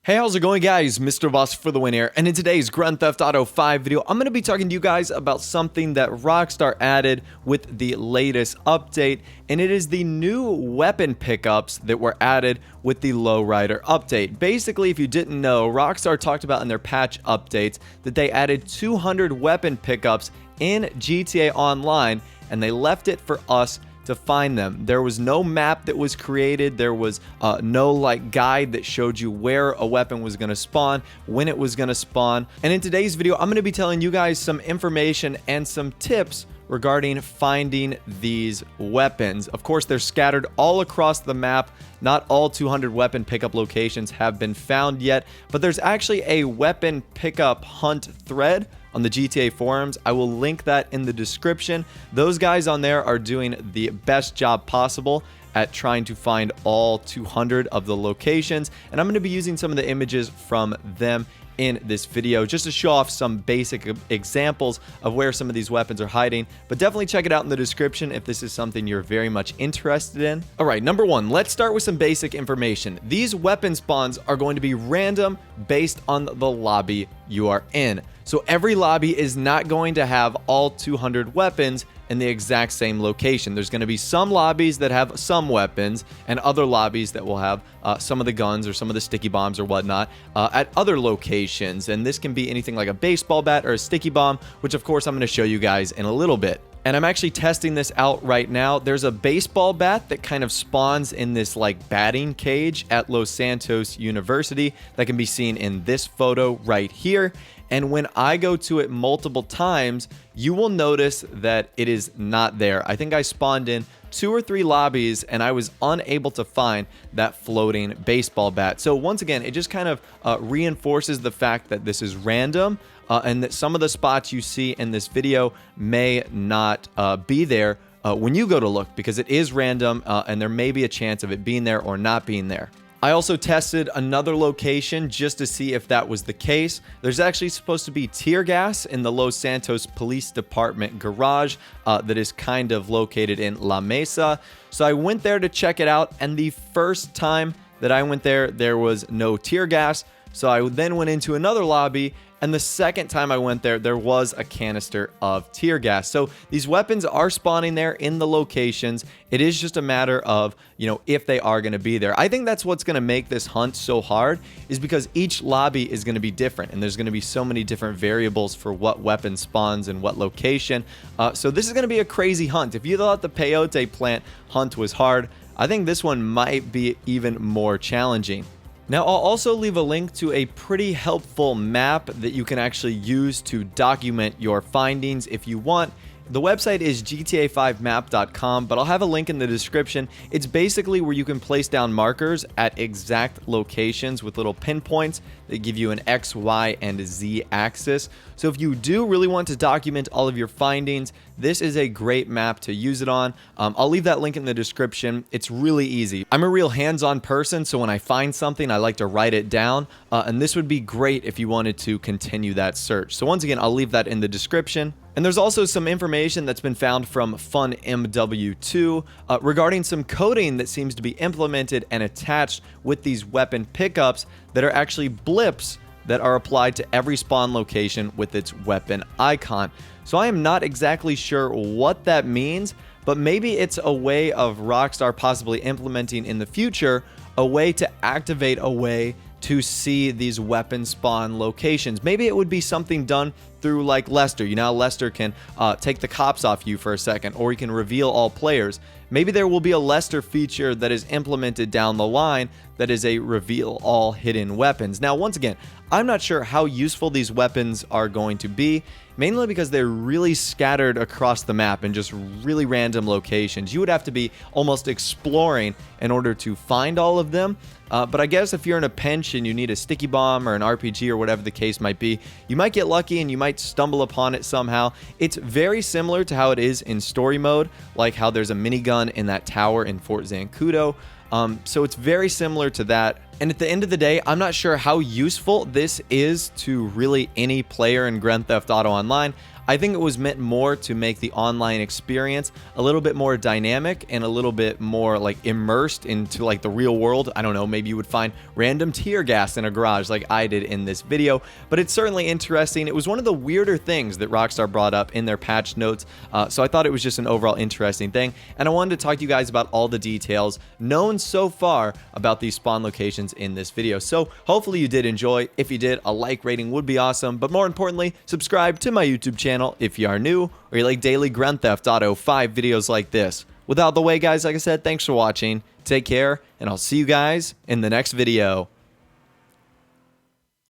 Hey, how's it going, guys? Mr. Boss for the win here, and in today's Grand Theft Auto 5 video, I'm going to be talking to you guys about something that Rockstar added with the latest update, and it is the new weapon pickups that were added with the Lowrider update. Basically, if you didn't know, Rockstar talked about in their patch updates that they added 200 weapon pickups in GTA Online, and they left it for us to find them. There was no map that was created. There was no guide that showed you where a weapon was going to spawn, when it was going to spawn. And in today's video, I'm going to be telling you guys some information and some tips regarding finding these weapons. Of course, they're scattered all across the map. Not all 200 weapon pickup locations have been found yet, but there's actually a weapon pickup hunt thread on the GTA forums. I will link that in the description. Those guys on there are doing the best job possible at trying to find all 200 of the locations, and I'm going to be using some of the images from them in this video just to show off some basic examples of where some of these weapons are hiding. But definitely check it out in the description if this is something you're very much interested in. All right, number one, let's start with some basic information. These weapon spawns are going to be random based on the lobby you are in. So every lobby is not going to have all 200 weapons in the exact same location. There's going to be some lobbies that have some weapons and other lobbies that will have some of the guns or some of the sticky bombs or whatnot at other locations. And this can be anything like a baseball bat or a sticky bomb, which of course I'm going to show you guys in a little bit. And I'm actually testing this out right now. There's a baseball bat that kind of spawns in this batting cage at Los Santos University that can be seen in this photo right here. And when I go to it multiple times, you will notice that it is not there. I think I spawned in 2 or 3 lobbies and I was unable to find that floating baseball bat. So once again, it just kind of reinforces the fact that this is random and that some of the spots you see in this video may not be there when you go to look, because it is random and there may be a chance of it being there or not being there. I also tested another location just to see if that was the case. There's actually supposed to be tear gas in the Los Santos Police Department garage that is kind of located in La Mesa. So I went there to check it out, and the first time that I went there, there was no tear gas. So I then went into another lobby, and the second time I went there, there was a canister of tear gas. So these weapons are spawning there in the locations. It is just a matter of, if they are going to be there. I think that's what's going to make this hunt so hard, is because each lobby is going to be different, and there's going to be so many different variables for what weapon spawns and what location. So this is going to be a crazy hunt. If you thought the peyote plant hunt was hard, I think this one might be even more challenging. Now, I'll also leave a link to a pretty helpful map that you can actually use to document your findings if you want. The website is gta5map.com, but I'll have a link in the description. It's basically where you can place down markers at exact locations with little pinpoints that give you an X, Y, and Z axis. So if you do really want to document all of your findings, this is a great map to use it on. I'll leave that link in the description. It's really easy. I'm a real hands-on person, so when I find something, I like to write it down, and this would be great if you wanted to continue that search. So once again, I'll leave that in the description. And there's also some information that's been found from FunMW2 regarding some coding that seems to be implemented and attached with these weapon pickups that are actually blips that are applied to every spawn location with its weapon icon. So I am not exactly sure what that means, but maybe it's a way of Rockstar possibly implementing in the future a way to activate a way to see these weapon spawn locations. Maybe it would be something done through Lester. Lester can take the cops off you for a second, or he can reveal all players. Maybe there will be a Lester feature that is implemented down the line that is a reveal all hidden weapons. Now, once again, I'm not sure how useful these weapons are going to be, mainly because they're really scattered across the map in just really random locations. You would have to be almost exploring in order to find all of them. But I guess if you're in a pinch and you need a sticky bomb or an RPG or whatever the case might be, you might get lucky and you might stumble upon it somehow. It's very similar to how it is in story mode, like how there's a minigun in that tower in Fort Zancudo. So it's very similar to that. And at the end of the day, I'm not sure how useful this is to really any player in Grand Theft Auto Online. I think it was meant more to make the online experience a little bit more dynamic and a little bit more like immersed into like the real world. I don't know, maybe you would find random tear gas in a garage like I did in this video, but it's certainly interesting. It was one of the weirder things that Rockstar brought up in their patch notes, so I thought it was just an overall interesting thing, and I wanted to talk to you guys about all the details known so far about these spawn locations in this video. So hopefully you did enjoy. If you did, a like rating would be awesome, but more importantly, subscribe to my YouTube channel if you are new or you like daily Grand Theft Auto 5 videos like this. Without the way, guys, like I said, thanks for watching, take care, and I'll see you guys in the next video.